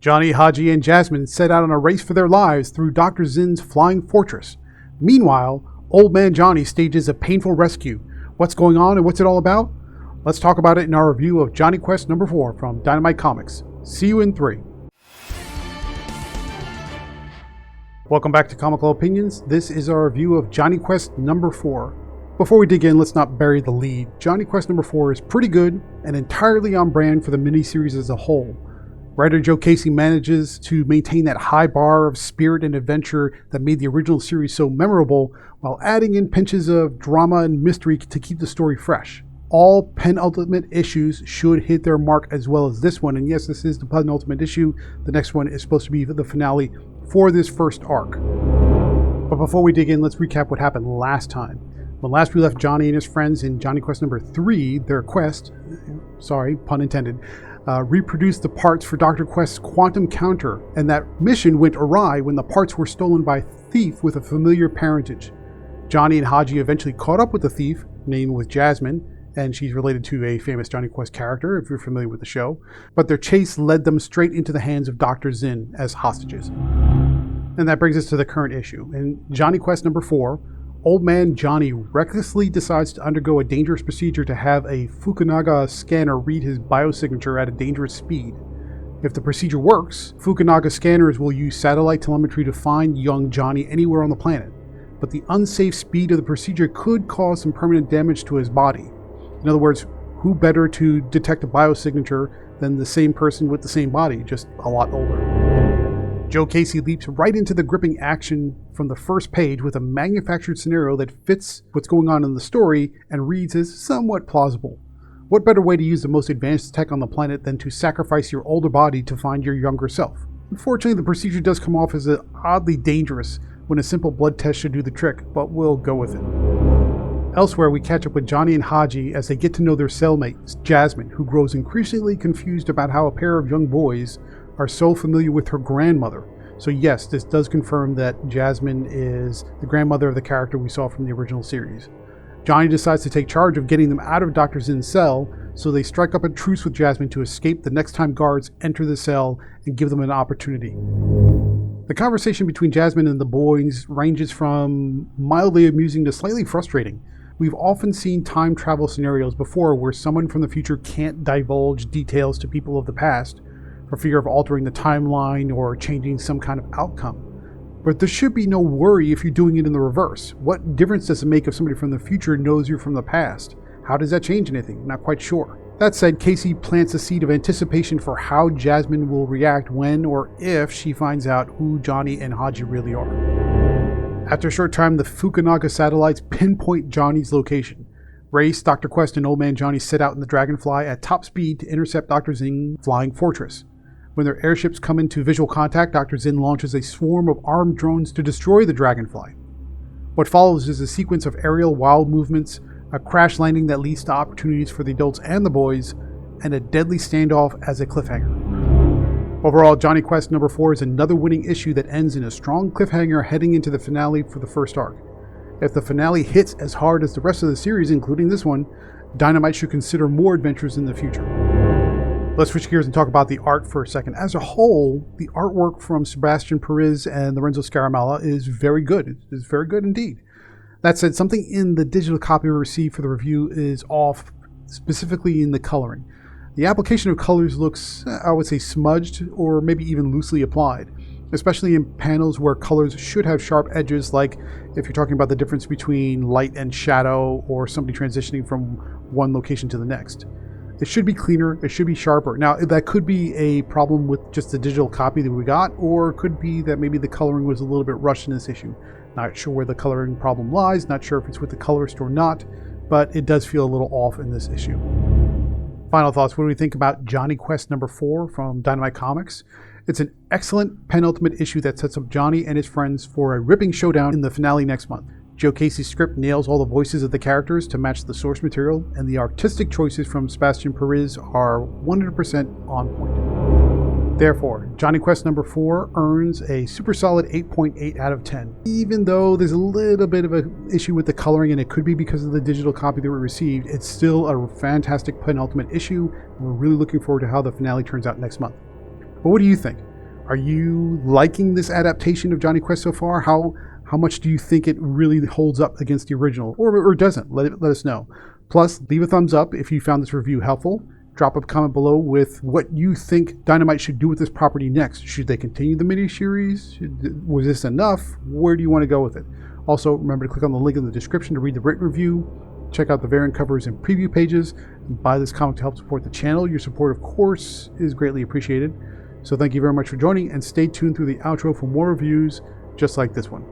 Jonny, Hadji, and Jasmine set out on a race for their lives through Dr. Zin's flying fortress. Meanwhile, old man Jonny stages a painful rescue. What's going on and what's it all about? Let's talk about it in our review of Jonny Quest number 4 from Dynamite Comics. See you in 3. Welcome back to Comical Opinions. This is our review of Jonny Quest number 4. Before we dig in, let's not bury the lead. Jonny Quest number 4 is pretty good and entirely on brand for the miniseries as a whole. Writer Joe Casey manages to maintain that high bar of spirit and adventure that made the original series so memorable, while adding in pinches of drama and mystery to keep the story fresh. All penultimate issues should hit their mark as well as this one, and yes, this is the penultimate issue. The next one is supposed to be the finale for this first arc. But before we dig in, let's recap what happened last time. When last we left Jonny and his friends in Jonny Quest number 3, their quest, sorry, pun intended, reproduced the parts for Dr. Quest's quantum counter, and that mission went awry when the parts were stolen by a thief with a familiar parentage. Jonny and Hadji eventually caught up with the thief, named with Jasmine, and she's related to a famous Jonny Quest character if you're familiar with the show, but their chase led them straight into the hands of Dr. Zin as hostages. And that brings us to the current issue. In Jonny Quest number 4, old man Jonny recklessly decides to undergo a dangerous procedure to have a Fukunaga scanner read his biosignature at a dangerous speed. If the procedure works, Fukunaga scanners will use satellite telemetry to find young Jonny anywhere on the planet, but the unsafe speed of the procedure could cause some permanent damage to his body. In other words, who better to detect a biosignature than the same person with the same body, just a lot older. Joe Casey leaps right into the gripping action from the first page with a manufactured scenario that fits what's going on in the story and reads as somewhat plausible. What better way to use the most advanced tech on the planet than to sacrifice your older body to find your younger self? Unfortunately, the procedure does come off as oddly dangerous when a simple blood test should do the trick, but we'll go with it. Elsewhere, we catch up with Jonny and Hadji as they get to know their cellmate, Jasmine, who grows increasingly confused about how a pair of young boys are so familiar with her grandmother. So yes, this does confirm that Jasmine is the grandmother of the character we saw from the original series. Jonny decides to take charge of getting them out of Dr. Zin's cell, so they strike up a truce with Jasmine to escape the next time guards enter the cell and give them an opportunity. The conversation between Jasmine and the boys ranges from mildly amusing to slightly frustrating. We've often seen time travel scenarios before where someone from the future can't divulge details to people of the past for fear of altering the timeline or changing some kind of outcome. But there should be no worry if you're doing it in the reverse. What difference does it make if somebody from the future knows you're from the past? How does that change anything? Not quite sure. That said, Casey plants a seed of anticipation for how Jasmine will react when or if she finds out who Jonny and Hadji really are. After a short time, the Fukunaga satellites pinpoint Jonny's location. Race, Dr. Quest, and old man Jonny set out in the Dragonfly at top speed to intercept Dr. Zin's flying fortress. When their airships come into visual contact, Dr. Zin launches a swarm of armed drones to destroy the Dragonfly. What follows is a sequence of aerial wild movements, a crash landing that leads to opportunities for the adults and the boys, and a deadly standoff as a cliffhanger. Overall, Jonny Quest number 4 is another winning issue that ends in a strong cliffhanger heading into the finale for the first arc. If the finale hits as hard as the rest of the series, including this one, Dynamite should consider more adventures in the future. Let's switch gears and talk about the art for a second. As a whole, the artwork from Sebastian Perez and Lorenzo Scaramella is very good. It's very good indeed. That said, something in the digital copy we received for the review is off, specifically in the coloring. The application of colors looks, I would say, smudged or maybe even loosely applied, especially in panels where colors should have sharp edges, like if you're talking about the difference between light and shadow or somebody transitioning from one location to the next. It should be cleaner, it should be sharper. Now, that could be a problem with just the digital copy that we got, or it could be that maybe the coloring was a little bit rushed in this issue. Not sure where the coloring problem lies, not sure if it's with the colorist or not, but it does feel a little off in this issue. Final thoughts, what do we think about Jonny Quest number 4 from Dynamite Comics? It's an excellent penultimate issue that sets up Jonny and his friends for a ripping showdown in the finale next month. Joe Casey's script nails all the voices of the characters to match the source material, and the artistic choices from Sebastian Perez are 100% on point. Therefore, Jonny Quest number 4 earns a super solid 8.8 out of 10. Even though there's a little bit of an issue with the coloring, and it could be because of the digital copy that we received, it's still a fantastic penultimate issue. We're really looking forward to how the finale turns out next month. But what do you think? Are you liking this adaptation of Jonny Quest so far? How much do you think it really holds up against the original, or doesn't? Let us know. Plus, leave a thumbs up if you found this review helpful. Drop a comment below with what you think Dynamite should do with this property next. Should they continue the miniseries? Was this enough? Where do you want to go with it? Also, remember to click on the link in the description to read the written review. Check out the variant covers and preview pages. And buy this comic to help support the channel. Your support, of course, is greatly appreciated. So thank you very much for joining, and stay tuned through the outro for more reviews just like this one.